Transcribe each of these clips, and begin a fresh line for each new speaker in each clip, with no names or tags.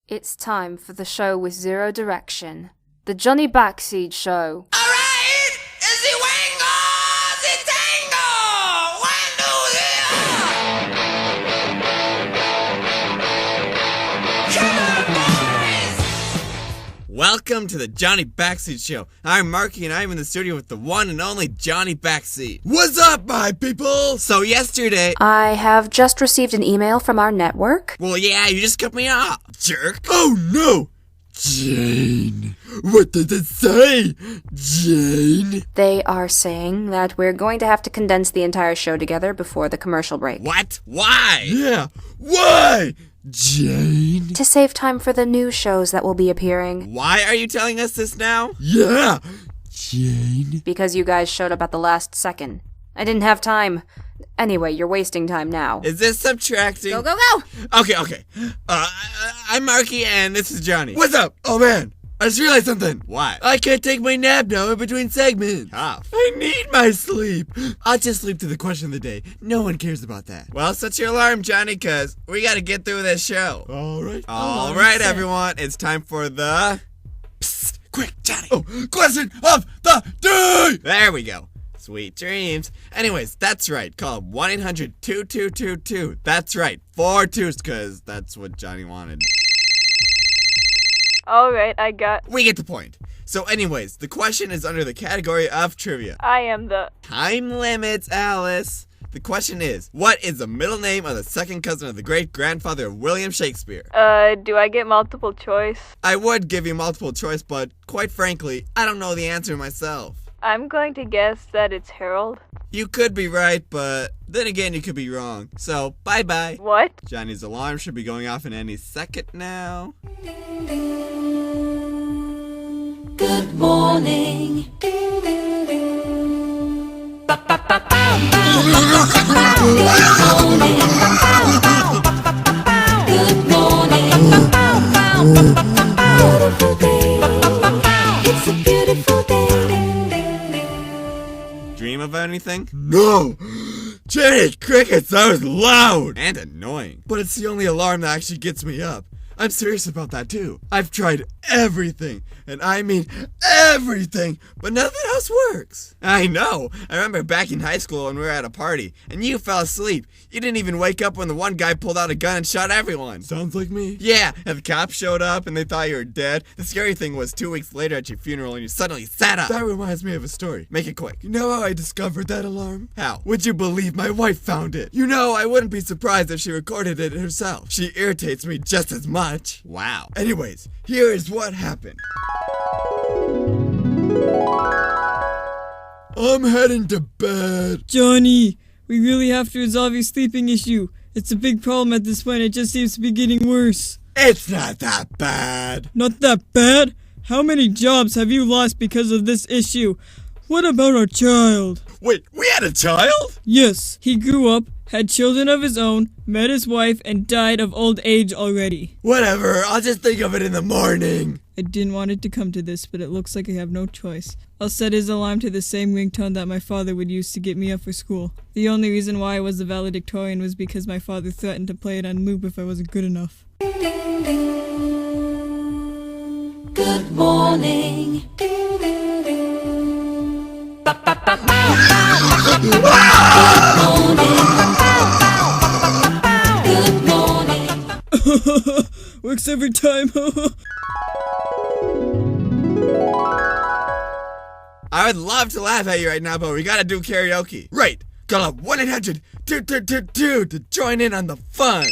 It's time for the show with zero direction. The Johnny Backseed Show.
Alright! It's the wango! The tango! One, two, three! Come on, boys!
Welcome to the Johnny Backseed Show. I'm Marky and I'm in the studio with the one and only Johnny Backseed. What's up, my people? So yesterday...
I have just received an email from our network.
Well, yeah, you just cut me off, jerk.
Oh no! Jane! What does it say? Jane?
They are saying that we're going to have to condense the entire show together before the commercial break.
What? Why?
Yeah, why? Jane?
To save time for the new shows that will be appearing.
Why are you telling us this now?
Yeah! Jane?
Because you guys showed up at the last second. I didn't have time. Anyway, you're wasting time now.
Is this subtracting?
Go, go, go!
Okay. I'm Marky and this is Johnny.
What's up? Oh man, I just realized something.
What?
I can't take my nap now in between segments.
Tough.
I need my sleep. I'll just sleep to the question of the day. No one cares about that.
Well, set your alarm, Johnny, cause we gotta get through this show.
Alright.
Alright, everyone. It's time for the...
Psst, quick, Johnny. Oh, question of the day!
There we go. Sweet dreams. Anyways, that's right. Call 1-800-2222. That's right. 4 twos, because that's what Johnny wanted.
Alright, I got...
We get the point. So anyways, the question is under the category of trivia.
I am the...
Time limits, Alice. The question is, what is the middle name of the second cousin of the great-grandfather of William Shakespeare?
do I get multiple choice?
I would give you multiple choice, but quite frankly, I don't know the answer myself.
I'm going to guess that it's Harold.
You could be right, but then again, you could be wrong. So, bye-bye.
What?
Johnny's alarm should be going off in any second now.
Good morning. Good morning. Beautiful day. It's a beautiful day.
Dream of anything?
No! Jane, crickets, that was loud!
And annoying.
But it's the only alarm that actually gets me up. I'm serious about that too. I've tried everything, and I mean everything, but nothing else works.
I know. I remember back in high school when we were at a party, and you fell asleep. You didn't even wake up when the one guy pulled out a gun and shot everyone.
Sounds like me.
Yeah, and the cops showed up and they thought you were dead. The scary thing was 2 weeks later at your funeral and you suddenly sat up.
That reminds me of a story.
Make it quick.
You know how I discovered that alarm?
How?
Would you believe my wife found it? You know, I wouldn't be surprised if she recorded it herself. She irritates me just as much.
Wow.
Anyways, here is what happened. I'm heading to bed.
Johnny, we really have to resolve your sleeping issue. It's a big problem at this point. It just seems to be getting worse.
It's not that bad.
Not that bad? How many jobs have you lost because of this issue? What about our child?
Wait, we had a child?
Yes, he grew up, had children of his own, met his wife, and died of old age already.
Whatever, I'll just think of it in the morning.
I didn't want it to come to this, but it looks like I have no choice. I'll set his alarm to the same ringtone that my father would use to get me up for school. The only reason why I was the valedictorian was because my father threatened to play it on loop if I wasn't good enough.
Good morning. Good morning.
Works every time.
I would love to laugh at you right now, but we gotta do karaoke.
Right, call up 1-800-222 to join in on the fun.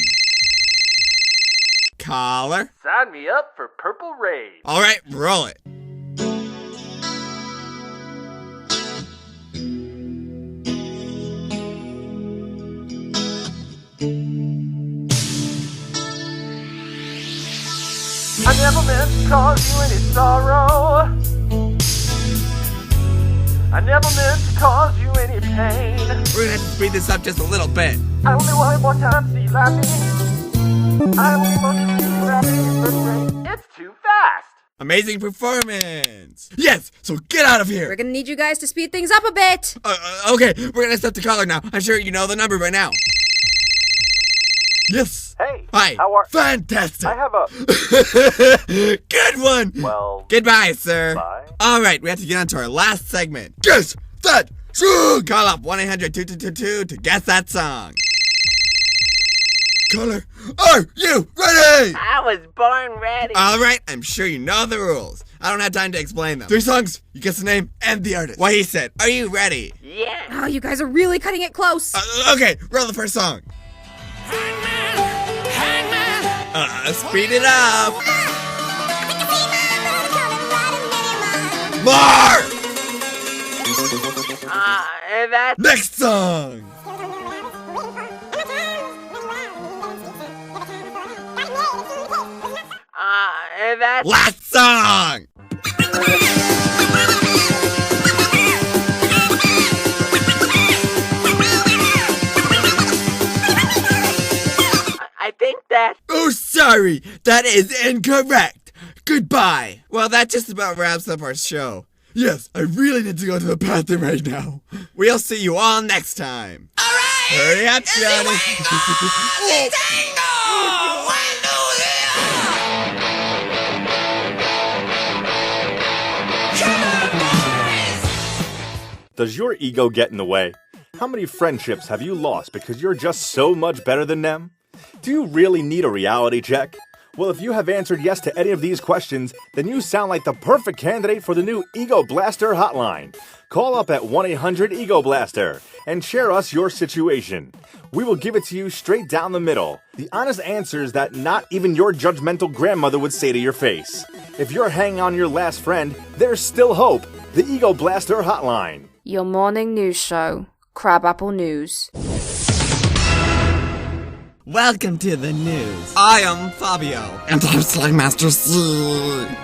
Caller.
Sign me up for Purple Rain.
Alright, roll it.
I never meant to cause you any sorrow. I never meant to cause you any pain.
We're gonna have to speed this up just a little bit.
I only want one time to see you laughing. I only want to see you laughing in the rain. It's too fast.
Amazing performance.
Yes, so get out of here.
We're gonna need you guys to speed things up a bit.
Okay, we're gonna step the caller now. I'm sure you know the number by now.
Yes.
Hey.
Hi.
How are...
Fantastic.
I have a...
Good one.
Well...
Goodbye, sir.
Bye.
Alright, we have to get on to our last segment.
Guess that song.
Call up 1-800-2222 to guess that song.
Caller, are you ready?
I was born ready.
Alright, I'm sure you know the rules. I don't have time to explain them.
3 songs. You guess the name and the artist.
What he said. Are you ready?
Yeah.
Oh, you guys are really cutting it close.
Okay, roll the first song. Speed it up.
More.
That's...
Next song.
that's...
Last song.
I think that...
Oh, sorry. That is incorrect. Goodbye.
Well, that just about wraps up our show.
Yes, I really need to go to the bathroom right now.
We'll see you all next time.
Alright!
Hurry up, Johnny.
Does your ego get in the way? How many friendships have you lost because you're just so much better than them? Do you really need a reality check? Well, if you have answered yes to any of these questions, then you sound like the perfect candidate for the new Ego Blaster hotline. Call up at 1-800-EGO-BLASTER and share us your situation. We will give it to you straight down the middle. The honest answers that not even your judgmental grandmother would say to your face. If you're hanging on your last friend, there's still hope. The Ego Blaster hotline.
Your morning news show, Crabapple News.
Welcome to the news. I am Faubio.
And I'm Slugmaster C.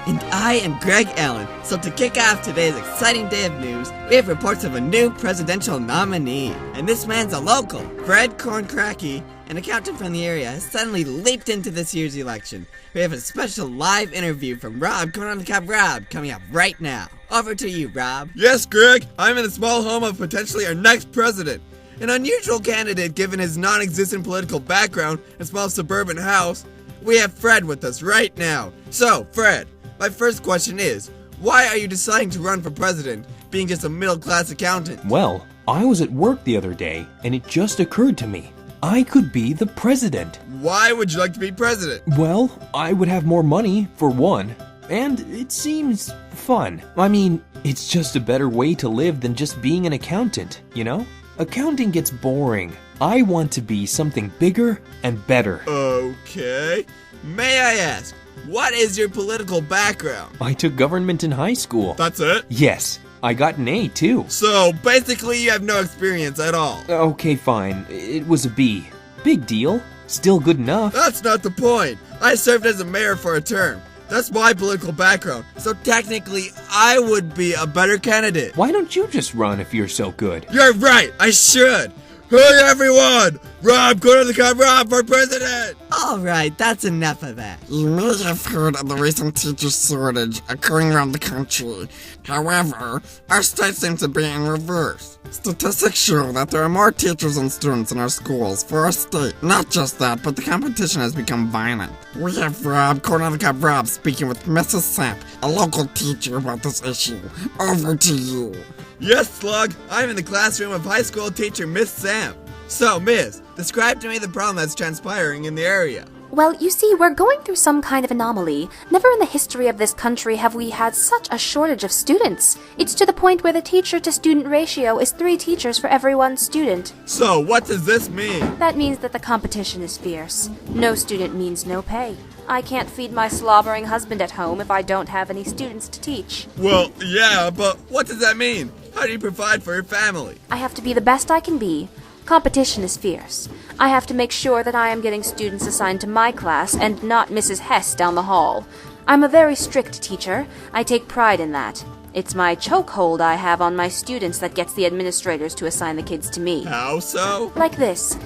And I am Greg Allen. So to kick off today's exciting day of news, we have reports of a new presidential nominee. And this man's a local. Fred Corncracky, an accountant from the area, has suddenly leaped into this year's election. We have a special live interview from Rob Rob coming up right now. Over to you, Rob.
Yes, Greg. I'm in the small home of potentially our next president. An unusual candidate given his non-existent political background and small suburban house. We have Fred with us right now. So, Fred, my first question is, why are you deciding to run for president, being just a middle-class accountant?
Well, I was at work the other day, and it just occurred to me. I could be the president.
Why would you like to be president?
Well, I would have more money, for one. And it seems fun. I mean, it's just a better way to live than just being an accountant, you know? Accounting gets boring. I want to be something bigger and better.
Okay. May I ask, what is your political background?
I took government in high school.
That's it?
Yes, I got an A too.
So, basically you have no experience at all.
Okay, fine. It was a B. Big deal. Still good enough.
That's not the point. I served as a mayor for a term. That's my political background. So technically, I would be a better candidate.
Why don't you just run if you're so good?
You're right, I should. Hey everyone! Rob Rob for president!
Alright, that's enough of that.
You may have heard of the recent teacher shortage occurring around the country. However, our state seems to be in reverse. Statistics show that there are more teachers and students in our schools for our state. Not just that, but the competition has become violent. We have Rob Rob speaking with Mrs. Samp, a local teacher, about this issue. Over to you.
Yes, Slug, I'm in the classroom of high school teacher Miss Samp. So, Miss, describe to me the problem that's transpiring in the area.
Well, you see, we're going through some kind of anomaly. Never in the history of this country have we had such a shortage of students. It's to the point where the teacher-to-student ratio is 3 teachers for every 1 student.
So, what does this mean?
That means that the competition is fierce. No student means no pay.
I can't feed my slobbering husband at home if I don't have any students to teach.
Well, yeah, but what does that mean? How do you provide for your family?
I have to be the best I can be. Competition is fierce. I have to make sure that I am getting students assigned to my class and not Mrs. Hess down the hall. I'm a very strict teacher. I take pride in that. It's my chokehold I have on my students that gets the administrators to assign the kids to me.
How so?
Like this.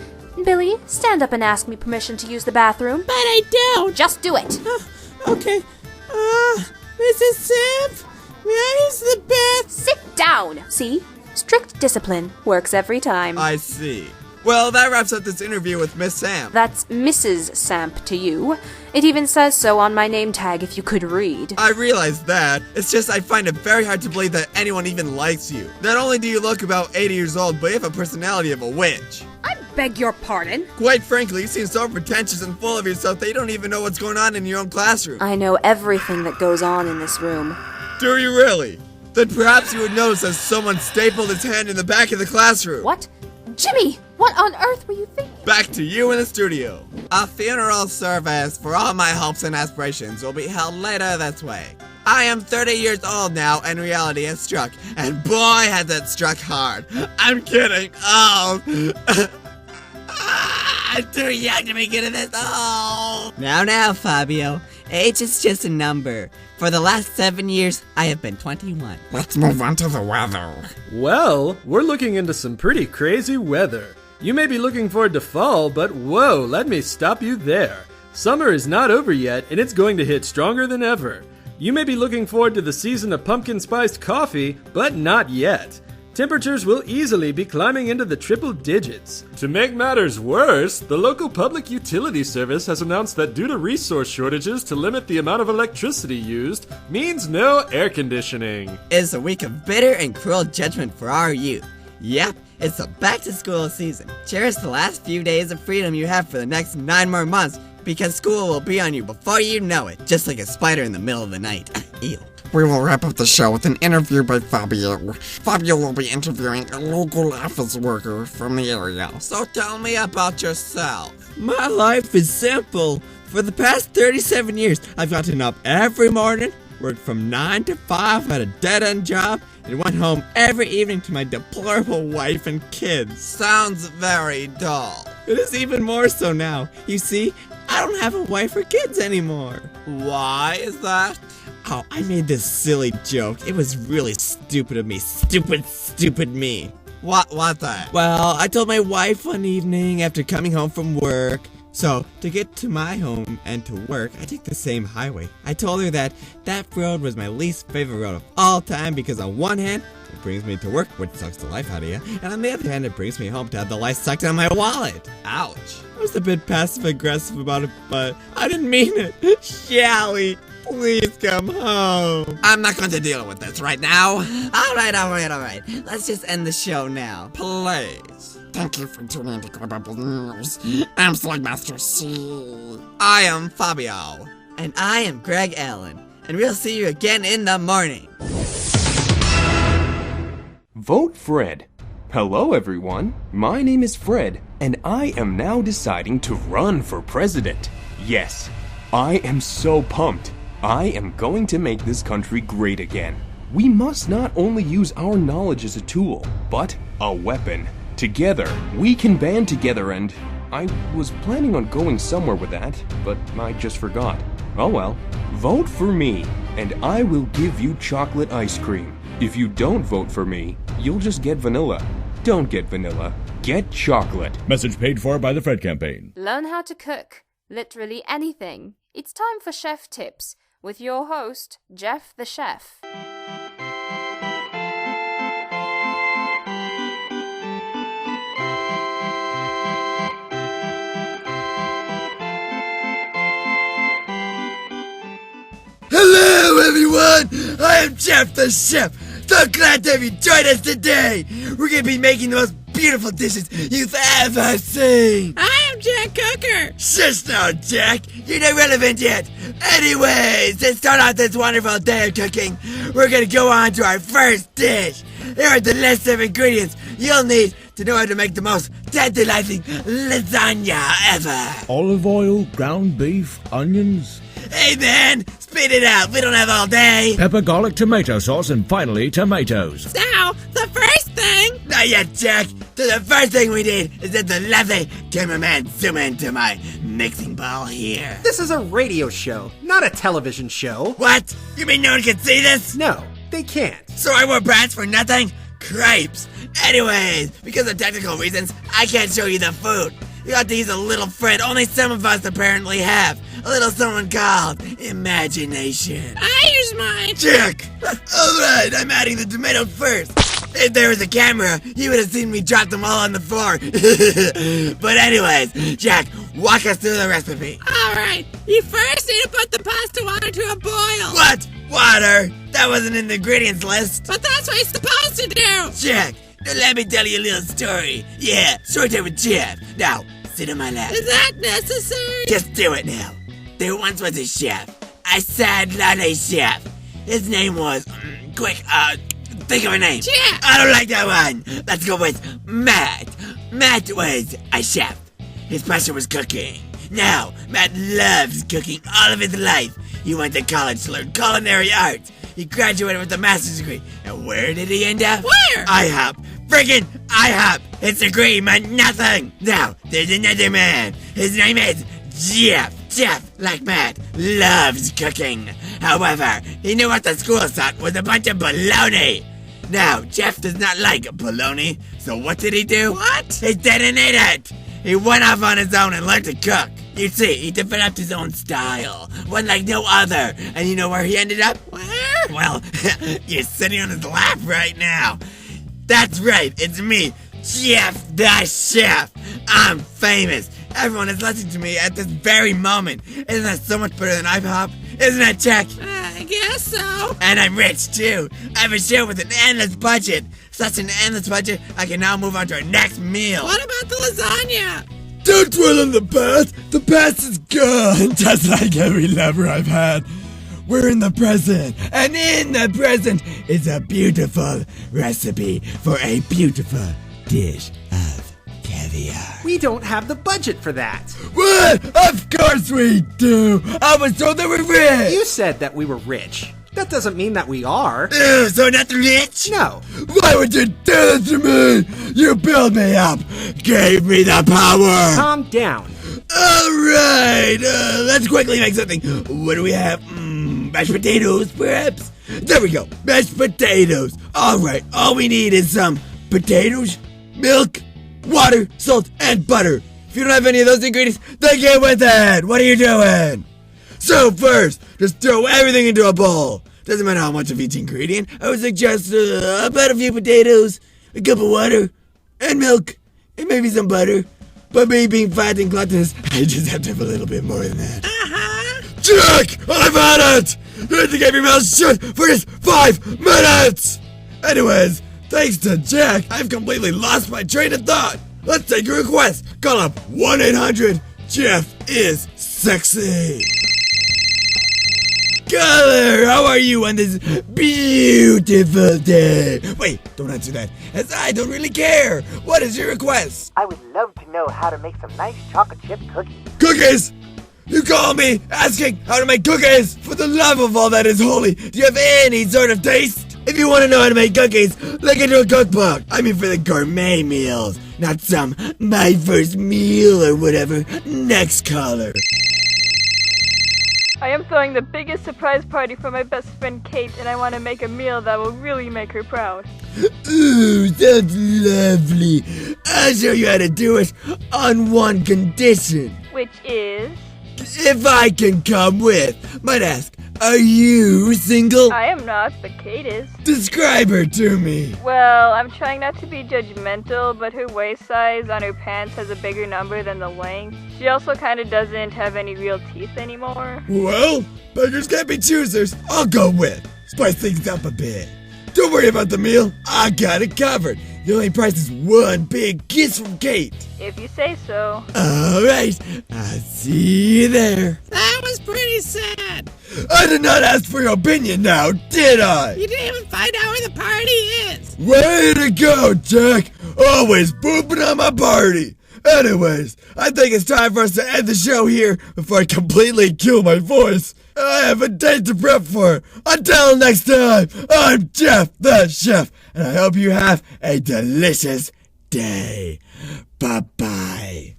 Billy, stand up and ask me permission to use the bathroom.
But I don't.
Just do it.
Okay. Mrs. Samp, may I use the bath?
Sit down. See? Strict discipline works every time.
I see. Well, that wraps up this interview with Miss Samp.
That's Mrs. Samp to you. It even says so on my name tag if you could read.
I realize that. It's just I find it very hard to believe that anyone even likes you. Not only do you look about 80 years old, but you have a personality of a witch.
I beg your pardon?
Quite frankly, you seem so pretentious and full of yourself that you don't even know what's going on in your own classroom.
I know everything that goes on in this room.
Do you really? Then perhaps you would notice as someone stapled his hand in the back of the classroom.
What? Jimmy, what on earth were you thinking?
Back to you in the studio.
A funeral service for all my hopes and aspirations will be held later this week. I am 30 years old now, and reality has struck. And boy, has it struck hard. I'm kidding. Oh. I'm too young to be good at this. Oh. Now, Faubio. Age is just a number. For the last 7 years, I have been 21.
Let's move on to the weather.
Well, we're looking into some pretty crazy weather. You may be looking forward to fall, but whoa, let me stop you there. Summer is not over yet, and it's going to hit stronger than ever. You may be looking forward to the season of pumpkin spiced coffee, but not yet. Temperatures will easily be climbing into the triple digits. To make matters worse, the local public utility service has announced that due to resource shortages to limit the amount of electricity used means no air conditioning.
It's a week of bitter and cruel judgment for our youth. Yep, it's the back-to-school season. Cherish the last few days of freedom you have for the next 9 more months, because school will be on you before you know it, just like a spider in the middle of the night. Ew.
We will wrap up the show with an interview by Faubio. Faubio will be interviewing a local office worker from the area.
So tell me about yourself. My life is simple. For the past 37 years, I've gotten up every morning, worked from 9 to 5 at a dead-end job, and went home every evening to my deplorable wife and kids. Sounds very dull. It is even more so now. You see, I don't have a wife or kids anymore. Why is that? Oh, I made this silly joke. It was really stupid of me. Stupid me. What the? Well, I told my wife one evening after coming home from work. So, to get to my home and to work, I take the same highway. I told her that road was my least favorite road of all time because on one hand, it brings me to work, which sucks the life out of you, and on the other hand, it brings me home to have the life sucked out of my wallet. Ouch. I was a bit passive-aggressive about it, but I didn't mean it. Shall we? Please come home. I'm not going to deal with this right now. All right. Let's just end the show now. Please.
Thank you for tuning in to Credible News. I'm Slugmaster C.
I am Faubio. And I am Greg Allen. And we'll see you again in the morning.
Vote Fred. Hello everyone, my name is Fred, and I am now deciding to run for president. Yes, I am so pumped. I am going to make this country great again. We must not only use our knowledge as a tool, but a weapon. Together, we can band together and... I was planning on going somewhere with that, but I just forgot. Oh well. Vote for me, and I will give you chocolate ice cream. If you don't vote for me, you'll just get vanilla. Don't get vanilla. Get chocolate.
Message paid for by the Fred campaign.
Learn how to cook. Literally anything. It's time for Chef Tips with your host, Jeff the Chef.
Hello everyone, I am Jeff the Chef. So glad to have you join us today. We're gonna be making the most beautiful dishes you've ever seen.
I am Jack Cooker.
Shush now, Jack. You're not relevant yet. Anyways, to start off this wonderful day of cooking, we're gonna go on to our first dish. Here are the list of ingredients you'll need to know how to make the most tantalizing lasagna ever.
Olive oil, ground beef, onions.
Hey man, speed it up. We don't have all day.
Pepper, garlic, tomato sauce, and finally tomatoes.
So, the first thing...
Not yet, Jack. So the first thing we need is that the lovely cameraman zoom into my mixing bowl here.
This is a radio show, not a television show.
What? You mean no one can see this?
No, they can't.
So I wore brats for nothing? Cripes. Anyways, because of technical reasons, I can't show you the food. You have to use a little friend only some of us apparently have. A little someone called imagination.
I use mine.
Jack! Alright, I'm adding the tomatoes first.
If there was a camera, you would have seen me drop them all on the floor. But anyways, Jack, walk us through the recipe.
Alright, you first need to put the pasta water to a boil.
What? Water? That wasn't in the ingredients list.
But that's what you're supposed to do.
Jack, now let me tell you a little story. Yeah, story time with Jeff. Now, sit on my lap.
Is that necessary?
Just do it now. There once was a chef. I said not a chef. His name was, quick, think of a name.
Jeff.
I don't like that one. Let's go with Matt. Matt was a chef. His passion was cooking. Now, Matt loves cooking all of his life. He went to college to learn culinary arts. He graduated with a master's degree. And where did he end up?
Where?
IHOP. Friggin' IHOP. His degree meant nothing. Now, there's another man. His name is Jeff. Jeff, like Matt, loves cooking. However, he knew what the school taught was a bunch of baloney. Now, Jeff does not like bologna, so what did he do?
What?
He didn't eat it. He went off on his own and learned to cook. You see, he developed his own style, one like no other. And you know where he ended up?
Where?
Well, you're sitting on his lap right now. That's right, it's me, Jeff the Chef. I'm famous. Everyone is listening to me at this very moment. Isn't that so much better than IHOP? Isn't that, Jack?
I guess so.
And I'm rich, too. I have a show with an endless budget. Such an endless budget, I can now move on to our next meal.
What about the lasagna?
Don't dwell on the past. The past is gone. Just like every lover I've had. We're in the present. And in the present is a beautiful recipe for a beautiful dish of caviar.
We don't have the budget for that.
What? Of course we do. I was told that we're rich.
You said that we were rich. That doesn't mean that we are.
Ew, so not rich?
No.
Why would you do this to me? You built me up. Gave me the power.
Calm down.
Alright, let's quickly make something. What do we have? Mashed potatoes, perhaps? There we go, mashed potatoes. Alright, all we need is some potatoes, milk, water, salt, and butter. If you don't have any of those ingredients, then get with it. What are you doing? So first, just throw everything into a bowl. Doesn't matter how much of each ingredient. I would suggest about a few potatoes, a cup of water, and milk, and maybe some butter. But me being fat and gluttonous, I just have to have a little bit more than that. Jack, I've had it! You have to keep your mouth shut for just 5 minutes! Anyways, thanks to Jack, I've completely lost my train of thought. Let's take a request. Call up 1-800-JEFF-IS-SEXY. Caller, how are you on this beautiful day? Wait, don't answer that, as I don't really care. What is your request?
I would love to know how to make some nice chocolate chip cookies.
Cookies! You call me asking how to make cookies? For the love of all that is holy, do you have any sort of taste? If you want to know how to make cookies, look into a cookbook. I mean for the gourmet meals, not some my first meal or whatever. Next caller.
I am throwing the biggest surprise party for my best friend Kate, and I want to make a meal that will really make her proud.
Ooh, that's lovely. I'll show you how to do it on one condition.
Which is?
If I can come with. Might ask, are you single?
I am not, but Kate is.
Describe her to me.
Well, I'm trying not to be judgmental, but her waist size on her pants has a bigger number than the length. She also kind of doesn't have any real teeth anymore.
Well, beggars can't be choosers. I'll go with. Spice things up a bit. Don't worry about the meal. I got it covered. The only price is one big kiss from Kate.
If you say so.
Alright, I'll see you there.
That was pretty sad.
I did not ask for your opinion now, did I?
You didn't even find out where the party is.
Way to go, Jack. Always pooping on my party. Anyways, I think it's time for us to end the show here before I completely kill my voice. I have a date to prep for. Until next time, I'm Jeff the Chef, and I hope you have a delicious day. Bye-bye.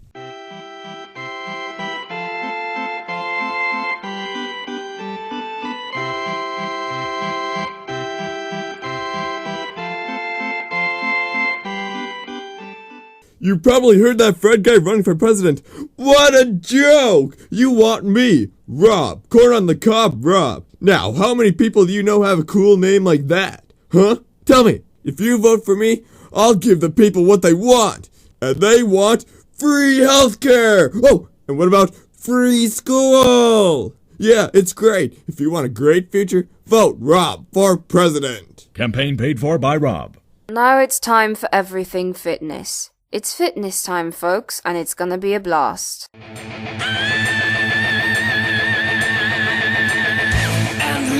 You probably heard that Fred guy running for president. What a joke! You want me, Rob, corn on the cob, Rob. Now, how many people do you know have a cool name like that? Huh? Tell me. If you vote for me, I'll give the people what they want. And they want free healthcare. Oh, and what about free school? Yeah, it's great. If you want a great future, vote Rob for president.
Campaign paid for by Rob.
Now it's time for everything fitness. It's fitness time, folks, and it's gonna be a blast.
And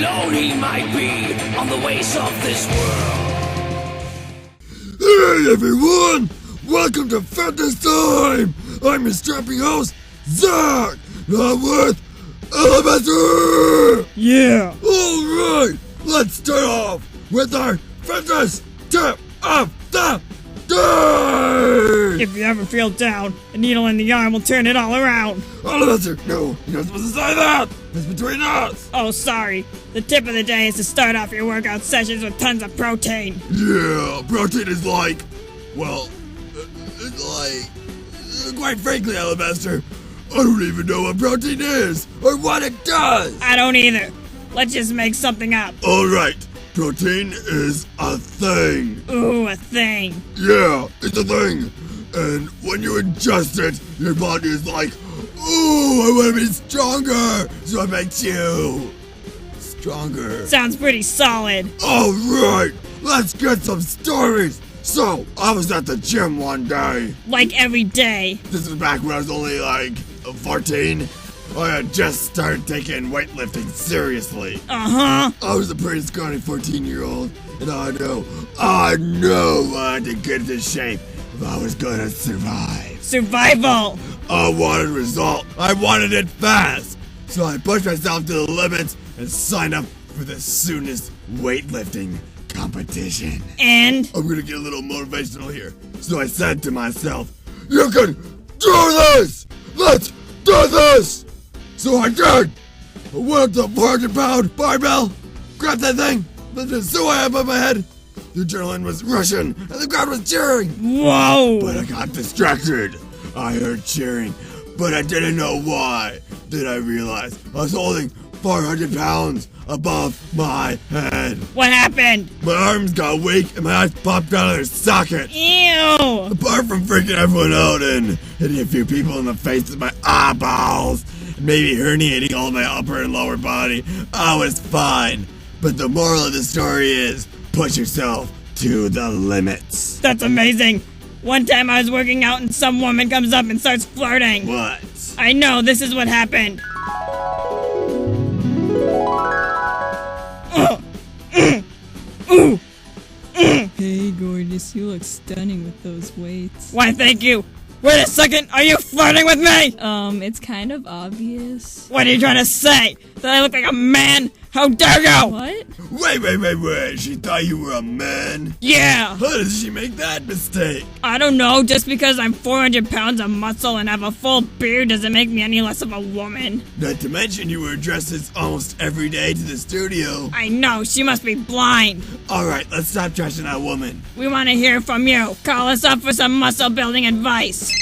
lone he might be on the ways of this world.
Hey everyone! Welcome to Fitness Time! I'm your strapping host, Zach! And I'm with Alabaster!
Yeah!
Alright! Let's start off with our fitness tip of the day!
If you ever feel down, a needle in the arm will turn it all around.
Alabaster, no! You're not supposed to say that! It's between us!
Oh, sorry. The tip of the day is to start off your workout sessions with tons of protein.
Yeah, protein is like, well, it's like, quite frankly, Alabaster, I don't even know what protein is or what it does.
I don't either. Let's just make something up.
Alright, protein is a thing.
Ooh, a thing.
Yeah, it's a thing. And when you ingest it, your body is like, ooh, I want to be stronger. So it makes you stronger.
Sounds pretty solid.
Alright, let's get some stories. So, I was at the gym one day.
Like every day.
This was back when I was only like 14. I had just started taking weightlifting seriously.
Uh-huh.
I was a pretty scrawny 14-year-old, and I know I had to get into shape if I was gonna survive.
Survival!
I wanted result. I wanted it fast. So I pushed myself to the limits and signed up for the soonest weightlifting competition.
And?
I'm gonna get a little motivational here. So I said to myself, you can do this! Let's do this! So I did! I went up the 400-pound barbell, grabbed that thing, lifted it so high above my head. The adrenaline was rushing, and the crowd was cheering.
Whoa!
But I got distracted. I heard cheering, but I didn't know why. Then I realized I was holding 400 pounds above my head.
What happened?
My arms got weak and my eyes popped out of their sockets.
Ew!
Apart from freaking everyone out and hitting a few people in the face with my eyeballs, and maybe herniating all my upper and lower body, I was fine. But the moral of the story is, push yourself to the limits.
That's amazing. One time I was working out and some woman comes up and starts flirting.
What?
I know, this is what happened. Hey, gorgeous, you look stunning with those weights. Why, thank you. Wait a second, are you flirting with me? It's kind of obvious. What are you trying to say? That I look like a man? How dare you? What?
Wait. She thought you were a man?
Yeah.
How did she make that mistake?
I don't know, just because I'm 400 pounds of muscle and have a full beard doesn't make me any less of a woman.
Not to mention you wear dresses almost every day to the studio.
I know, she must be blind.
Alright, let's stop trashing that woman.
We want to hear from you. Call us up for some muscle building advice.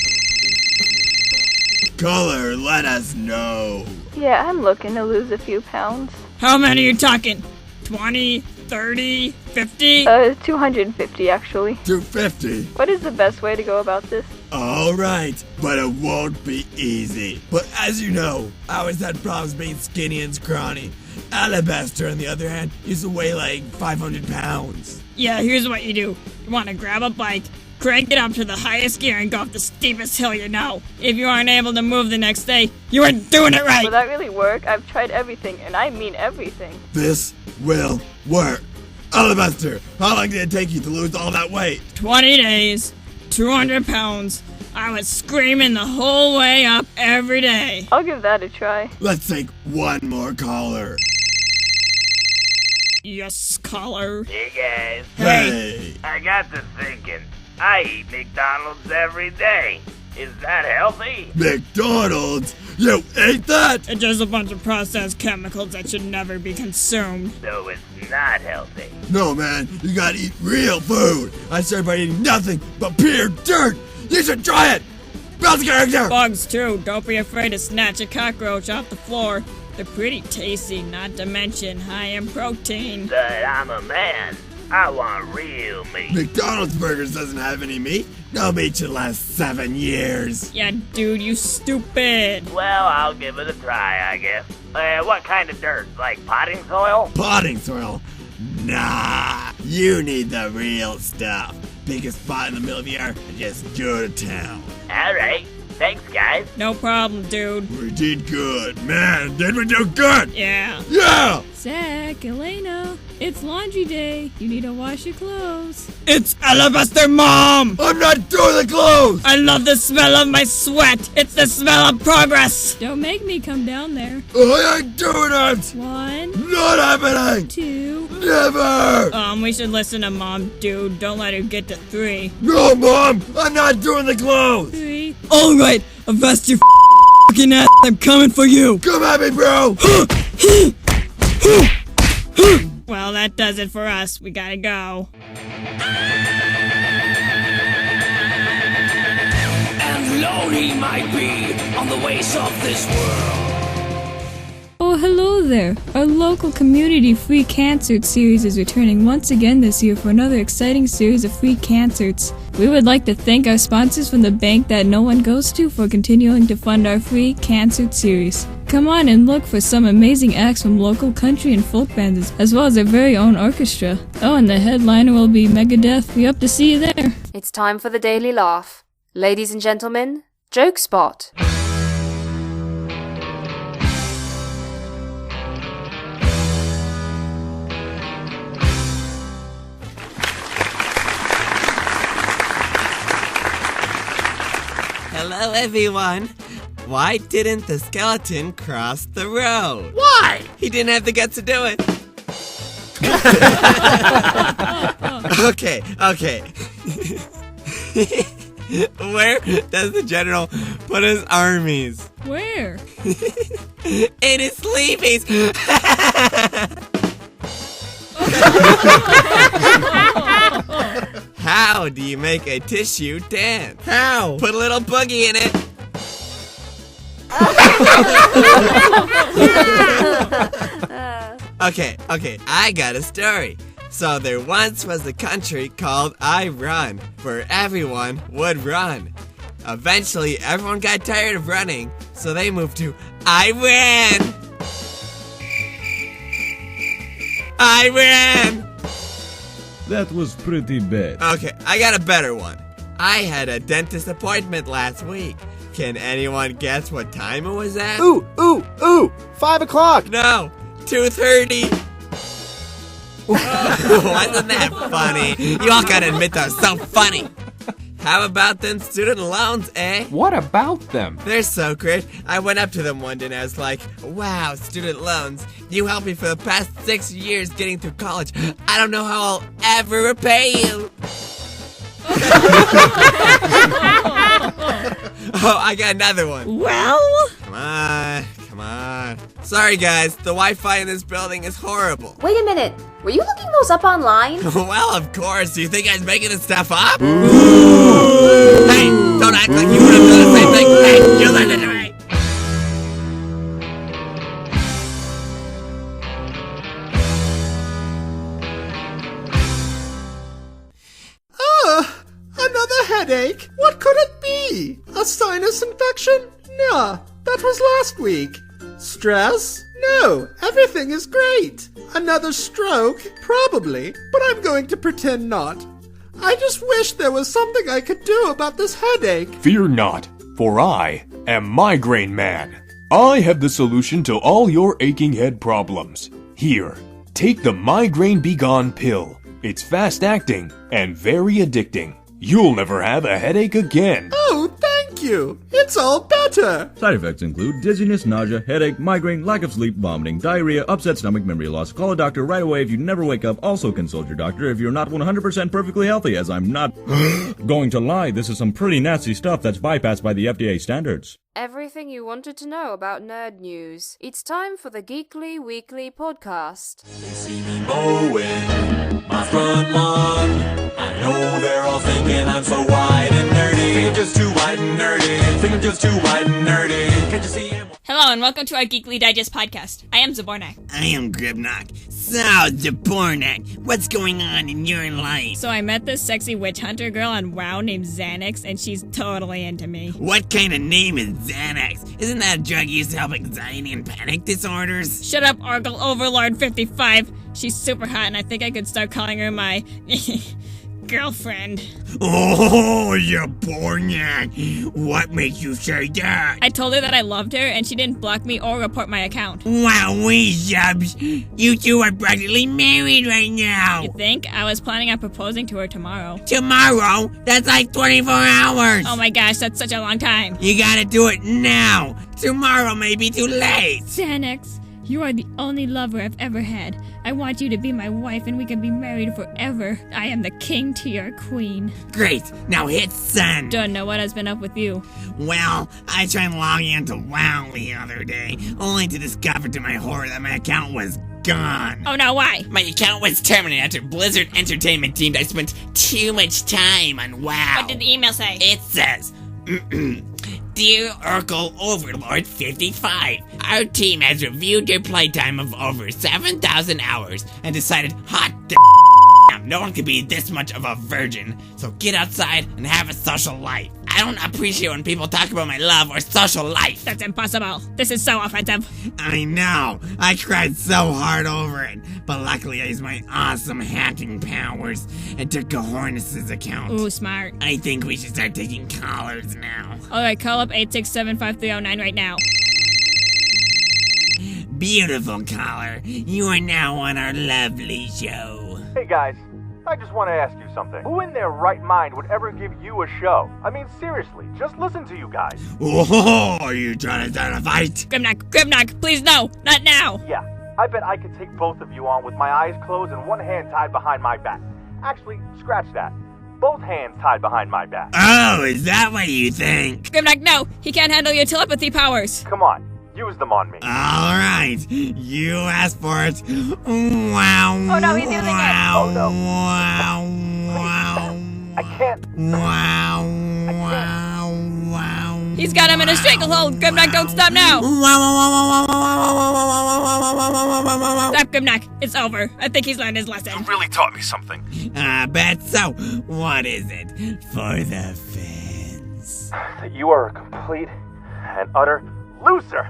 Call her, let us know.
Yeah, I'm looking to lose a few pounds.
How many are you talking? 20, 30, 50?
250 actually.
250?
What is the best way to go about this?
Alright, but it won't be easy. But as you know, I always had problems being skinny and scrawny. Alabaster, on the other hand, used to weigh like 500 pounds.
Yeah, here's what you do. You want to grab a bike, crank it up to the highest gear, and go up the steepest hill you know. If you aren't able to move the next day, you aren't doing it right!
Will that really work? I've tried everything, and I mean everything.
This will work. Alabaster, how long did it take you to lose all that weight?
20 days, 200 pounds. I was screaming the whole way up every day.
I'll give that a try.
Let's take one more caller.
Yes, caller.
Hey guys.
Hey.
I got to thinking. I eat McDonald's every day. Is that healthy?
McDonald's? You ate that?
It's just a bunch of processed chemicals that should never be consumed.
So it's not healthy.
No, man. You gotta eat real food. I started by eating nothing but pure dirt. You should try it. Bounce character.
Bugs, too. Don't be afraid to snatch a cockroach off the floor. They're pretty tasty, not to mention high in protein.
But I'm a man. I want real meat.
McDonald's Burgers doesn't have any meat. No meat should last 7 years.
Yeah, dude, you stupid.
Well, I'll give it a try, I guess. What kind of dirt? Like potting soil?
Potting soil? Nah, you need the real stuff. Pick a spot in the middle of the yard and just go to town.
Alright, thanks guys.
No problem, dude.
We did good. Man, did we do good?
Yeah.
Yeah!
Zach, Elena, it's laundry day. You need to wash your clothes.
It's Alabaster, Mom!
I'm not doing the clothes!
I love the smell of my sweat. It's the smell of progress. Don't make me come down there.
I ain't doing it!
1,
Not happening!
2.
Never!
We should listen to Mom, dude. Don't let her get to 3.
No, Mom! I'm not doing the clothes!
3.
Alright, avast your fucking ass. I'm coming for you.
Come at me, bro!
Well, that does it for us. We gotta go.
And lone he might be on the ways of this world.
Oh, hello there. Our local community free concert series is returning once again this year for another exciting series of free concerts. We would like to thank our sponsors from the bank that no one goes to for continuing to fund our free concert series. Come on and look for some amazing acts from local country and folk bands, as well as our very own orchestra. Oh, and the headliner will be Megadeth. We hope to see you there.
It's time for the Daily Laugh. Ladies and gentlemen, Joke Spot.
Hello, everyone. Why didn't the skeleton cross the road?
Why?
He didn't have the guts to do it. Okay. Where does the general put his armies?
Where?
In his sleepies. How do you make a tissue dance?
How?
Put a little boogie in it. Okay, I got a story. So there once was a country called I Run, where everyone would run. Eventually, everyone got tired of running, so they moved to I Ran. I Ran.
That was pretty bad.
Okay, I got a better one. I had a dentist appointment last week. Can anyone guess what time it was at?
Ooh, 5 o'clock.
No, 2:30. Wasn't that funny? You all gotta admit that was so funny. How about them student loans, eh?
What about them?
They're so great. I went up to them one day and I was like, wow, student loans. You helped me for the past 6 years getting through college. I don't know how I'll ever repay you. Oh, I got another one.
Well?
Come on. Sorry, guys. The Wi-Fi in this building is horrible.
Wait a minute. Were you looking those up online?
Well, of course. Do you think I was making this stuff up? Hey, don't act like you would have done the same thing. Hey, you listen to me.
Another headache? What could it be? A sinus infection? Nah, that was last week. Stress? No, everything is great. Another stroke? Probably, but I'm going to pretend not. I just wish there was something I could do about this headache.
Fear not, for I am Migraine Man. I have the solution to all your aching head problems. Here, take the Migraine Be Gone pill. It's fast-acting and very addicting. You'll never have a headache again.
Oh, thank you. It's all better.
Side effects include dizziness, nausea, headache, migraine, lack of sleep, vomiting, diarrhea, upset stomach, memory loss. Call a doctor right away if you never wake up. Also consult your doctor if you're not 100% perfectly healthy, as I'm not going to lie. This is some pretty nasty stuff that's bypassed by the FDA standards.
Everything you wanted to know about nerd news. It's time for the Geekly Weekly podcast.
They see me mowing my front lawn. I know they're all thinking I'm so white and nerdy. Think I'm just too white and nerdy. Think I'm just too white and nerdy. Can't you see him?
Hello and
welcome to our Geekly Digest podcast. I am Zybornac.
I am Gribnock. So, Zybornac, what's going on in your life?
So I met this sexy witch hunter girl on WoW named Xanax, and she's totally into me.
What kind of name is Xanax? Isn't that a drug used to help anxiety and panic disorders?
Shut up, Oracle Overlord 55. She's super hot, and I think I could start calling her my girlfriend.
Oh, Zybornac, what makes you say that?
I told her that I loved her, and she didn't block me or report my account.
Wowee, Zubs. You two are practically married right now.
You think? I was planning on proposing to her tomorrow.
Tomorrow? That's like 24 hours.
Oh my gosh, that's such a long time.
You gotta do it now. Tomorrow may be too late.
Xanax, you are the only lover I've ever had. I want you to be my wife and we can be married forever. I am the king to your queen.
Great, now hit send.
Don't know what has been up with you.
Well, I tried logging into WoW the other day, only to discover to my horror that my account was gone.
Oh no, why?
My account was terminated after Blizzard Entertainment deemed I spent too much time on WoW.
What did the email say?
It says, Dear Oracle Overlord 55, our team has reviewed your playtime of over 7,000 hours and decided hot damn, no one could be this much of a virgin, so get outside and have a social life. I don't appreciate when people talk about my love or social life.
That's impossible. This is so offensive.
I know. I cried so hard over it, but luckily I used my awesome hacking powers and took Cahornis' account.
Ooh, smart.
I think we should start taking callers now.
Alright, call up 8675309 right now.
Beautiful caller. You are now on our lovely show.
Hey guys, I just want to ask you something. Who in their right mind would ever give you a show? I mean, seriously, just listen to you guys.
Oh, are you trying to start a fight?
Grimnock, please no, not now.
Yeah, I bet I could take both of you on with my eyes closed and one hand tied behind my back. Actually, scratch that. Both hands tied behind my back.
Oh, is that what you think?
Grimnock, no, he can't handle your telepathy powers.
Come on. Use them on me.
Alright, you asked for it. Wow.
Oh no, he's using it.
Oh no.
Wow.
I can't.
Wow.
He's got him in a stranglehold. Grimnock, don't stop now. Stop, Grimnock. It's over. I think he's learned his lesson.
You really taught me something.
I bet so. What is it? For the fans.
That you are a complete and utter loser.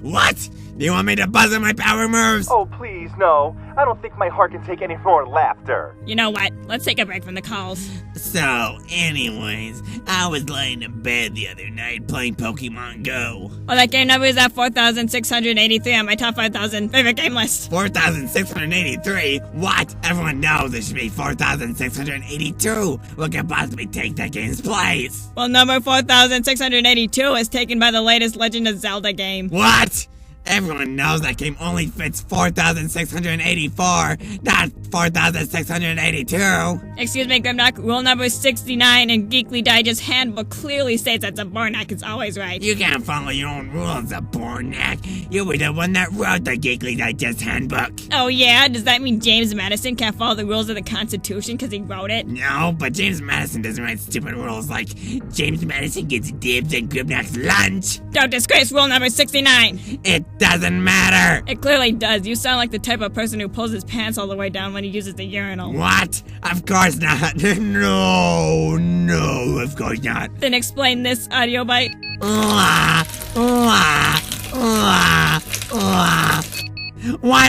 What? Do you want me to buzz in my power moves?
Oh, please, no. I don't think my heart can take any more laughter.
You know what? Let's take a break from the calls.
So, anyways, I was laying in bed the other night playing Pokemon Go.
Well, that game number is at 4,683 on my top 5,000 favorite game list.
4,683? What? Everyone knows it should be 4,682. What could possibly take that game's place?
Well, number 4,682 is taken by the latest Legend of Zelda game.
What? Everyone knows that game only fits 4,684, not 4,682.
Excuse me, Grimnock. Rule number 69 in Geekly Digest Handbook clearly states that Zybornac is always right.
You can't follow your own rules, Zybornac. You were the one that wrote the Geekly Digest Handbook.
Oh yeah? Does that mean James Madison can't follow the rules of the Constitution because he wrote it?
No, but James Madison doesn't write stupid rules like James Madison gets dibs on Grimnock's lunch.
Don't disgrace rule number 69.
It doesn't matter.
It clearly does. You sound like the type of person who pulls his pants all the way down when he uses the urinal.
What? Of course not. No, of course not.
Then explain this audio bite.
What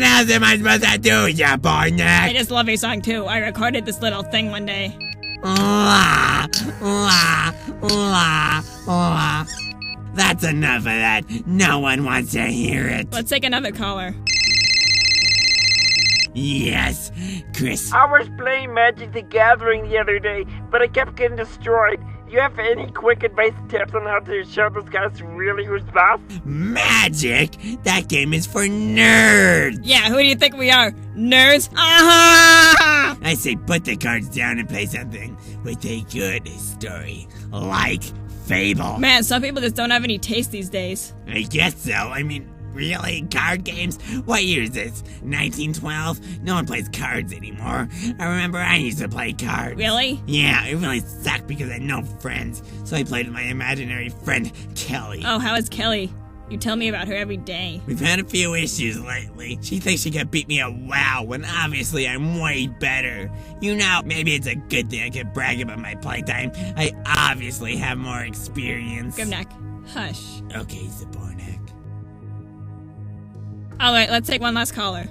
else am I supposed to do, Zybornac?
I just love your song too. I recorded this little thing one day.
That's enough of that. No one wants to hear it.
Let's take another caller.
Yes, Chris.
I was playing Magic the Gathering the other day, but I kept getting destroyed. You have any quick advice tips on how to show those guys really who's boss?
Magic? That game is for nerds.
Yeah, who do you think we are? Nerds? Aha!
I say put the cards down and play something with a good story, like Fable.
Man, some people just don't have any taste these days.
I guess so. I mean, really? Card games? What year is this? 1912? No one plays cards anymore. I remember I used to play cards.
Really?
Yeah, it really sucked because I had no friends. So I played with my imaginary friend, Kelly.
Oh, how is Kelly? You tell me about her every day.
We've had a few issues lately. She thinks she can beat me at WoW when obviously I'm way better. You know, maybe it's a good thing I can brag about my playtime. I obviously have more experience.
Grimnack, hush.
Okay, Zybornac.
Alright, let's take one last caller.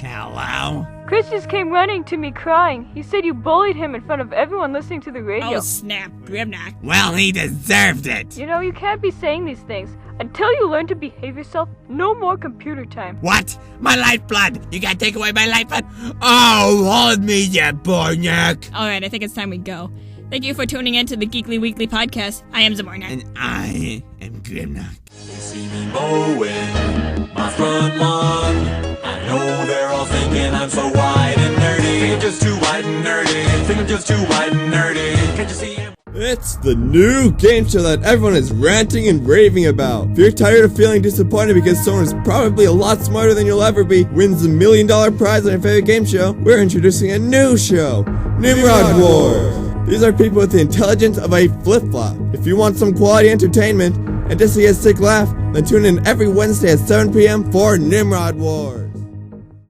Hello?
Chris just came running to me crying. He said you bullied him in front of everyone listening to the radio.
Oh, snap, Grimnack.
Well, he deserved it.
You know, you can't be saying these things. Until you learn to behave yourself, no more computer time.
What? My lifeblood! You gotta take away my lifeblood? Oh, hold me, Zybornac!
Alright, I think it's time we go. Thank you for tuning in to the Geekly Weekly podcast. I am Zybornac.
And I am Grimnack.
They see me mowing my front lawn. I know they're all thinking I'm so white and nerdy. Think I'm just too white and nerdy. Think I'm just too white and nerdy. Can't you see him?
It's the new game show that everyone is ranting and raving about. If you're tired of feeling disappointed because someone is probably a lot smarter than you'll ever be wins the $1 million prize on your favorite game show, we're introducing a new show, Nimrod Wars. These are people with the intelligence of a flip-flop. If you want some quality entertainment and just to get a sick laugh, then tune in every Wednesday at 7 p.m. for Nimrod Wars.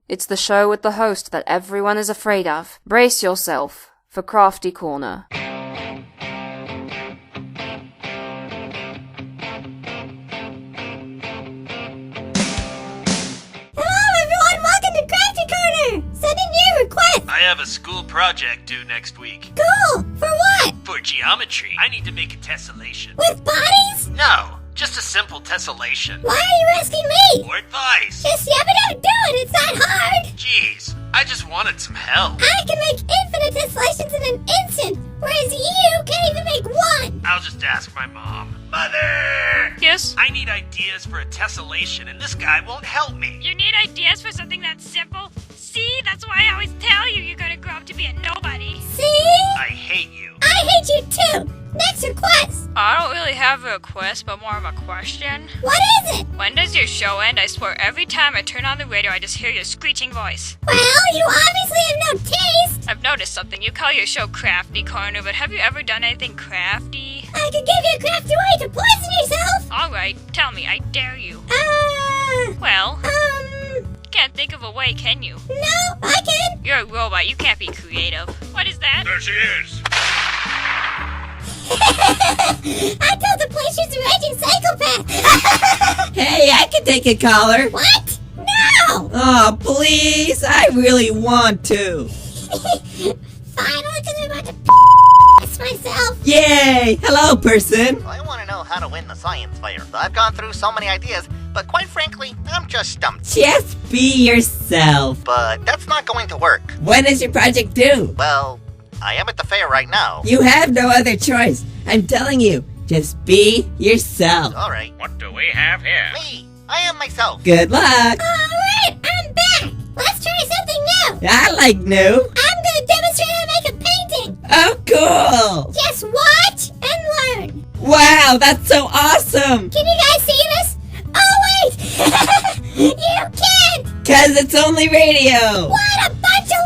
It's the show with the host that everyone is afraid of. Brace yourself for Crafty Corner.
I have a school project due next week.
Cool! For what?
For geometry. I need to make a tessellation.
With bodies?
No, just a simple tessellation.
Why are you asking me?
For advice.
Just yabba do it, it's not hard!
Jeez, I just wanted some help.
I can make infinite tessellations in an instant, whereas you can't even make one!
I'll just ask my mom. Mother!
Yes?
I need ideas for a tessellation, and this guy won't help me.
You need ideas for something that's simple? See, that's why I always tell you you're gonna grow up to be a nobody.
See?
I hate you.
I hate you too! Next request!
I don't really have a request, but more of a question.
What is it?
When does your show end? I swear every time I turn on the radio, I just hear your screeching voice.
Well, you obviously have no taste!
I've noticed something. You call your show Crafty Corner, but have you ever done anything crafty?
I could give you a crafty way to poison yourself!
Alright, tell me, I dare you. Well, can't think of a way, can you?
No, I can!
You're a robot, you can't be creative. What is that?
There she is!
I told the place she's a raging psychopath!
Hey, I can take a caller.
What? No!
Oh, please, I really want to.
Fine, only because I'm about to piss myself.
Yay! Hello, person.
I want to know how to win the science fair. I've gone through so many ideas, but quite frankly, I'm just stumped.
Just be yourself.
But that's not going to work.
When is your project due?
Well, I am at the fair right now.
You have no other choice. I'm telling you, just be yourself.
All right.
What do we have here?
Me. I am myself.
Good luck.
Alright, I'm back. Let's try something new.
I like new.
I'm gonna demonstrate how to make a painting.
Oh, cool.
Just watch and learn.
Wow, that's so awesome.
Can you guys see this? Oh, wait. You can't.
Cause it's only radio.
What a bunch of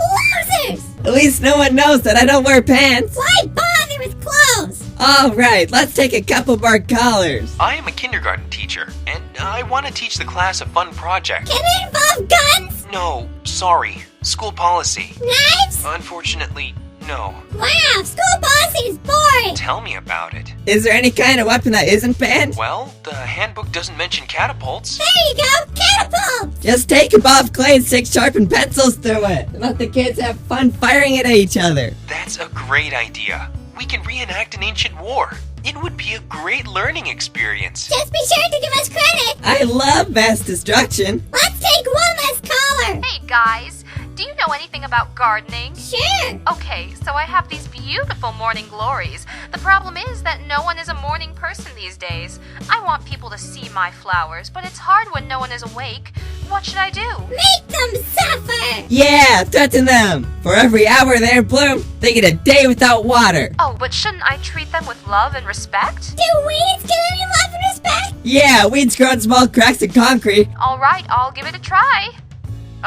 losers.
At least no one knows that I don't wear pants.
Why bother with clothes?
Alright, let's take a couple more callers.
I am a kindergarten teacher, and I want to teach the class a fun project.
Can it involve guns?
No, sorry. School policy.
Knives?
Unfortunately, no.
Wow, school policy is boring.
Tell me about it.
Is there any kind of weapon that isn't banned?
Well, the handbook doesn't mention catapults.
There you go, catapult.
Just take a ball of clay and stick sharpened pencils through it. And let the kids have fun firing it at each other.
That's a great idea. We can reenact an ancient war. It would be a great learning experience.
Just be sure to give us credit.
I love mass destruction.
Let's take one last caller.
Hey guys, do you know anything about gardening?
Sure.
Okay, so I have these beautiful morning glories. The problem is that no one is a morning person these days. I want people to see my flowers, but it's hard when no one is awake. What should I do?
Make them suffer!
Yeah, threaten them. For every hour they're in bloom, they get a day without water.
Oh, but shouldn't I treat them with love and respect?
Do weeds get any love and respect?
Yeah, weeds grow in small cracks in concrete.
Alright, I'll give it a try.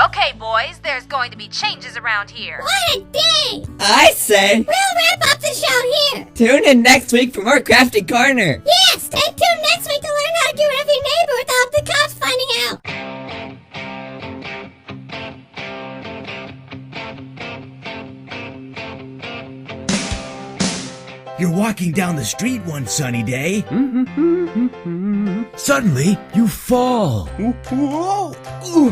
Okay, boys, there's going to be changes around here.
What a day!
I say,
We'll wrap up the show here.
tune in next week for more Crafty Corner.
Yeah, stay tuned next week to learn how to get rid of your neighbor without the cops finding out.
You're walking down the street one sunny day. Suddenly, you fall.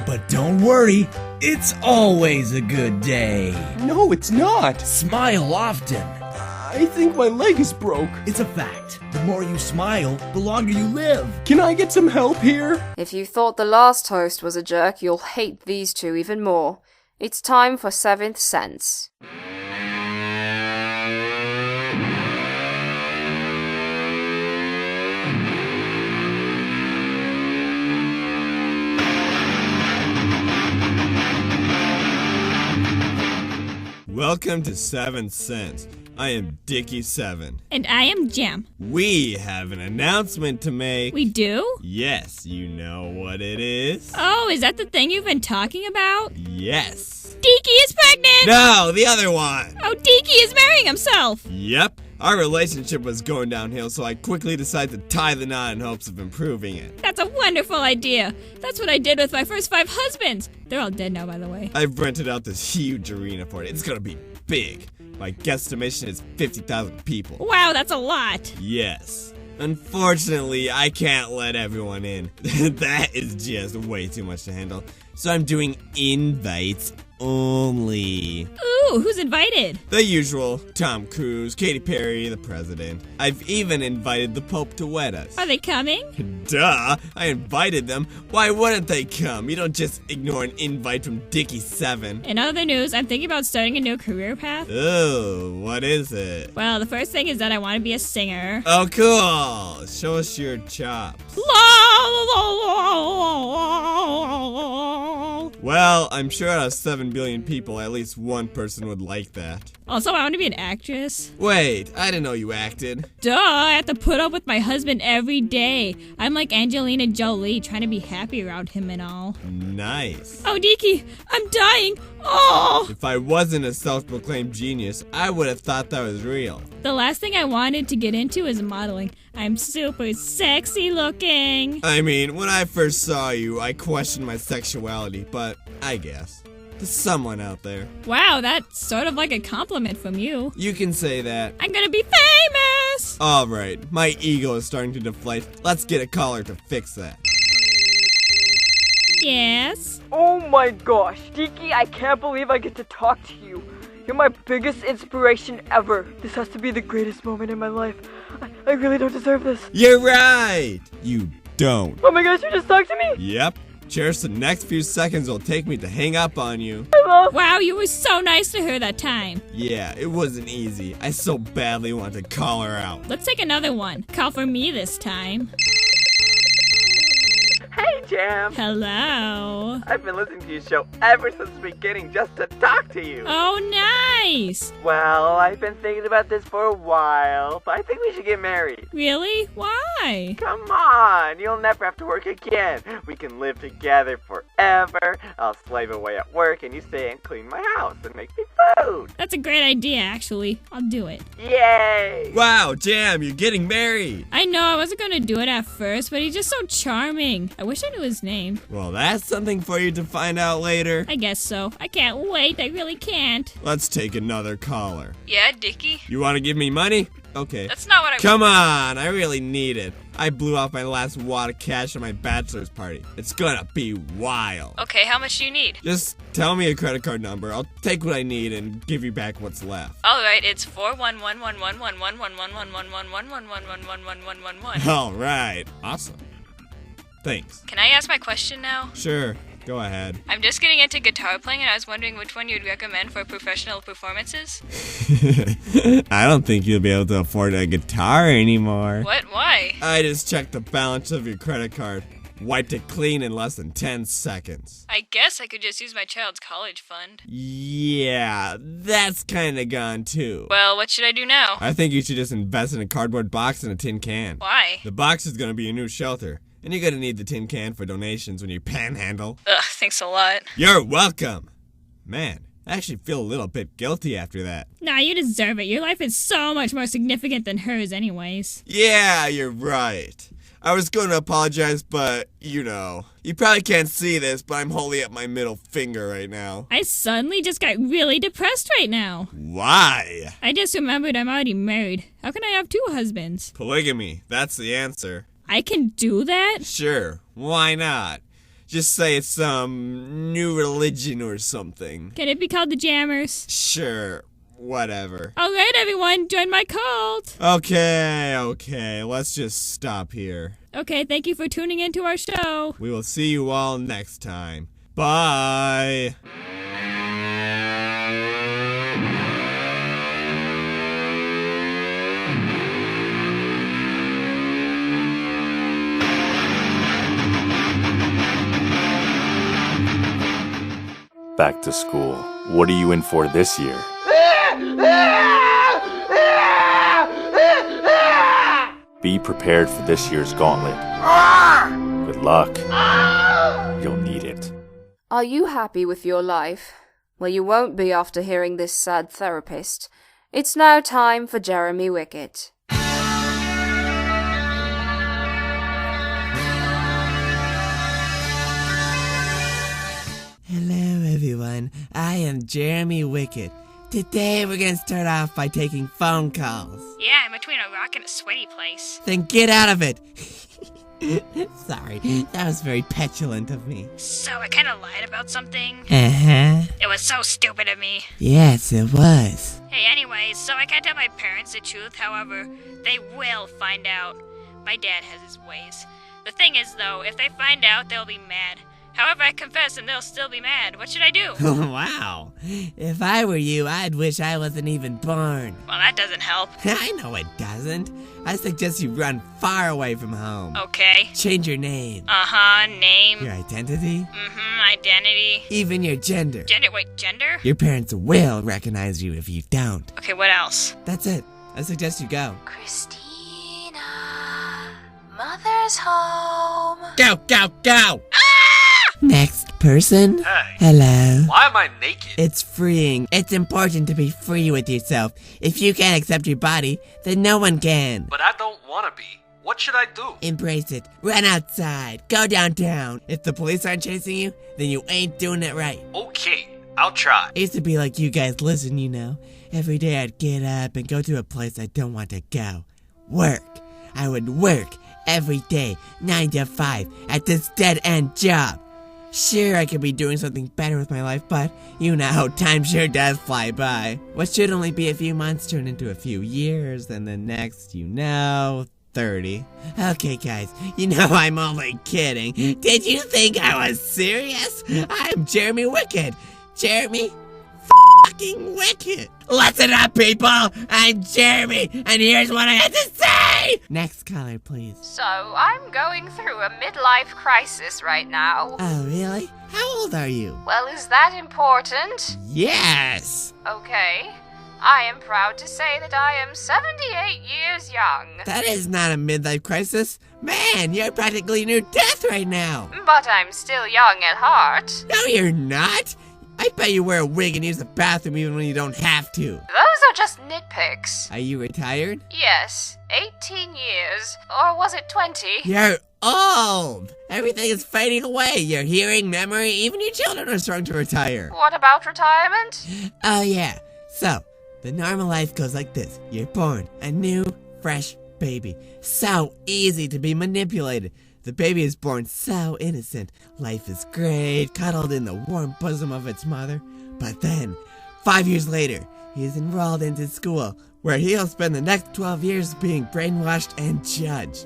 But don't worry, it's always a good day.
No, it's not.
Smile often.
I think my leg is broke.
It's a fact. The more you smile, the longer you live.
Can I get some help here?
If you thought the last host was a jerk, you'll hate these two even more. It's time for 7th Sense.
Welcome to 7th Sense. I am Dikki 7.
And I am Jam.
We have an announcement to make.
We do?
Yes, you know what it is?
Oh, is that the thing you've been talking about?
Yes.
Dikki is pregnant!
No, the other one!
Oh, Dikki is marrying himself!
Yep. Our relationship was going downhill, so I quickly decided to tie the knot in hopes of improving it.
That's a wonderful idea. That's what I did with my first 5 husbands. They're all dead now, by the way.
I've rented out this huge arena for it. It's gonna be big. My guesstimation is 50,000 people.
Wow, that's a lot.
Yes. Unfortunately, I can't let everyone in. That is just way too much to handle. So I'm doing invites only.
Ooh, who's invited?
The usual. Tom Cruise, Katy Perry, the president. I've even invited the Pope to wed us.
Are they coming?
Duh! I invited them. Why wouldn't they come? You don't just ignore an invite from Dikki 7.
In other news, I'm thinking about starting a new career path.
Oh, what is it?
Well, the first thing is that I want to be a singer.
Oh, cool! Show us your chops. Well, I'm sure out of 7 billion people, at least one person would like that.
Also, I want to be an actress.
Wait, I didn't know you acted.
Duh, I have to put up with my husband every day. I'm like Angelina Jolie, trying to be happy around him and all.
Nice.
Oh, Dikki, I'm dying. Oh!
If I wasn't a self-proclaimed genius, I would have thought that was real.
The last thing I wanted to get into is modeling. I'm super sexy looking.
I mean, when I first saw you, I questioned my sexuality, but I guess. To someone out there.
Wow, that's sort of like a compliment from you.
You can say that.
I'm gonna be famous!
Alright, my ego is starting to deflate. Let's get a caller to fix that.
Yes?
Oh my gosh, Dikki, I can't believe I get to talk to you. You're my biggest inspiration ever. This has to be the greatest moment in my life. I really don't deserve this.
You're right! You don't.
Oh my gosh, you just talked to me?
Yep. Just the next few seconds will take me to hang up on you.
Hello?
Wow, you were so nice to her that time.
Yeah, it wasn't easy. I so badly wanted to call her out.
Let's take another one. Call for me this time.
Hey, Jam.
Hello.
I've been listening to your show ever since the beginning just to talk to you.
Oh, nice.
Well, I've been thinking about this for a while, but I think we should get married.
Really? Why?
Come on, you'll never have to work again. We can live together forever. I'll slave away at work and you stay and clean my house and make me food.
That's a great idea, actually. I'll do it.
Yay!
Wow, Jam, you're getting married.
I know, I wasn't gonna do it at first, but he's just so charming. I wish I knew his name.
Well, that's something for you to find out later.
I guess so. I can't wait. I really can't.
Let's take another caller.
Yeah, Dikki?
You want to give me money? Okay.
That's not what I...
Come on, I really need it. I blew off my last wad of cash at my bachelor's party. It's gonna be wild.
Okay, how much do you need?
Just tell me a credit card number. I'll take what I need and give you back what's left.
Alright, it's 4111111111111111111.
Alright, awesome. Thanks.
Can I ask my question now?
Sure, go ahead.
I'm just getting into guitar playing and I was wondering which one you'd recommend for professional performances.
I don't think you'll be able to afford a guitar anymore.
What? Why?
I just checked the balance of your credit card. Wiped it clean in less than 10 seconds.
I guess I could just use my child's college fund.
Yeah, that's kinda gone too.
Well, what should I do now?
I think you should just invest in a cardboard box and a tin can.
Why?
The box is gonna be your new shelter. And you're gonna need the tin can for donations when you panhandle.
Ugh, thanks a lot.
You're welcome. Man, I actually feel a little bit guilty after that.
Nah, you deserve it. Your life is so much more significant than hers anyways.
Yeah, you're right. I was going to apologize, but, you probably can't see this, but I'm holding up my middle finger right now.
I suddenly just got really depressed right now.
Why?
I just remembered I'm already married. How can I have 2 husbands?
Polygamy, that's the answer.
I can do that?
Sure, why not? Just say it's some new religion or something.
Can it be called the Jammers?
Sure, whatever.
Alright everyone, join my cult!
Okay, let's just stop here.
Okay, thank you for tuning into our show.
We will see you all next time. Bye!
Back to school. What are you in for this year? Be prepared for this year's gauntlet. Good luck. You'll need it.
Are you happy with your life? Well, you won't be after hearing this sad therapist. It's now time for Jeremy Wicket.
Hello everyone, I am Jeremy Wicket. Today we're gonna start off by taking phone calls.
Yeah, I'm between a rock and a sweaty place.
Then get out of it! Sorry, that was very petulant of me.
So I kinda lied about something.
Uh-huh.
It was so stupid of me.
Yes, it was.
Hey, anyways, so I can't tell my parents the truth, however, they will find out. My dad has his ways. The thing is, though, if they find out, they'll be mad. However, I confess and they'll still be mad. What should I do?
Wow. If I were you, I'd wish I wasn't even born.
Well, that doesn't help.
I know it doesn't. I suggest you run far away from home.
Okay.
Change your name.
Uh-huh, name.
Your identity.
Identity.
Even your gender.
Gender?
Your parents will recognize you if you don't.
Okay, what else?
That's it. I suggest you go.
Christina, Mother's home.
Go, go, go! Next person.
Hey.
Hello.
Why am I naked?
It's freeing. It's important to be free with yourself. If you can't accept your body, then no one can.
But I don't want to be. What should I do?
Embrace it. Run outside. Go downtown. If the police aren't chasing you, then you ain't doing it right.
Okay, I'll try.
I used to be like you guys. Listen, every day I'd get up and go to a place I don't want to go. Work. I would work every day, 9 to 5, at this dead-end job. Sure, I could be doing something better with my life, but time sure does fly by. What should only be a few months turn into a few years, and the next, 30. Okay, guys, I'm only kidding. Did you think I was serious? I'm Jeremy Wicket. Jeremy fucking Wicket. Listen up, people. I'm Jeremy, and here's what I had to say. Next caller, please.
So, I'm going through a midlife crisis right now.
Oh, really? How old are you?
Well, is that important?
Yes.
Okay. I am proud to say that I am 78 years young.
That is not a midlife crisis. Man, you're practically near death right now.
But I'm still young at heart.
No, you're not. I bet you wear a wig and use the bathroom even when you don't have to.
Those are just nitpicks.
Are you retired?
Yes, 18 years. Or was it 20?
You're old. Everything is fading away. Your hearing, memory, even your children are starting to retire.
What about retirement?
Oh, yeah. So, the normal life goes like this. You're born, a new, fresh baby. So easy to be manipulated. The baby is born so innocent. Life is great, cuddled in the warm bosom of its mother. But then, 5 years later, he is enrolled into school, where he'll spend the next 12 years being brainwashed and judged.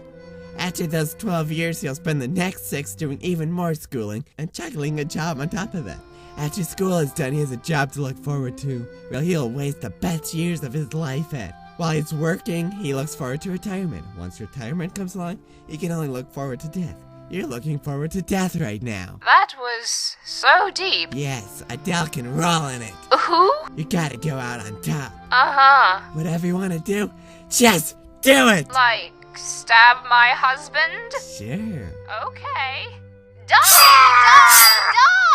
After those 12 years, he'll spend the next 6 doing even more schooling and juggling a job on top of that. After school is done, he has a job to look forward to, where he'll waste the best years of his life at. While he's working, he looks forward to retirement. Once retirement comes along, he can only look forward to death. You're looking forward to death right now.
That was so deep.
Yes, Adele can roll in it.
Who?
You gotta go out on top.
Uh-huh.
Whatever you wanna do, just do it!
Like, stab my husband?
Sure.
Okay. Die! Die! Die!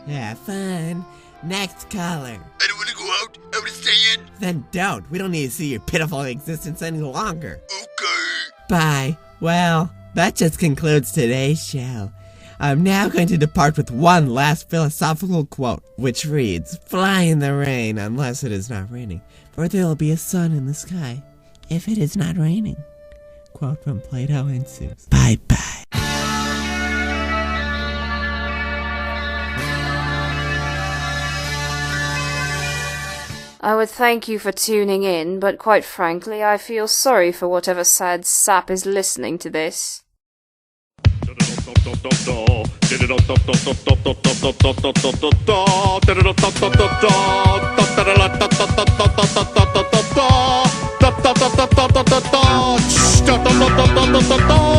Yeah, fun. Next caller.
I don't want to go out. I want to stay in.
Then don't. We don't need to see your pitiful existence any longer.
Okay.
Bye. Well, that just concludes today's show. I'm now going to depart with one last philosophical quote, which reads, "Fly in the rain unless it is not raining, for there will be a sun in the sky if it is not raining." Quote from Plato and Seuss. Bye-bye.
I would thank you for tuning in, but quite frankly, I feel sorry for whatever sad sap is listening to this.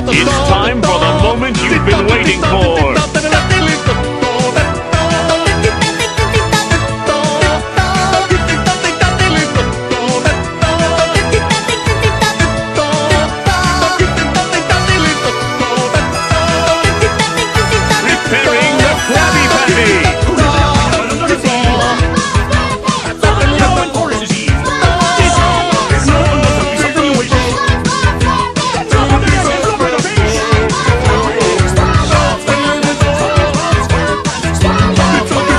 It's time for the moment you've been waiting for.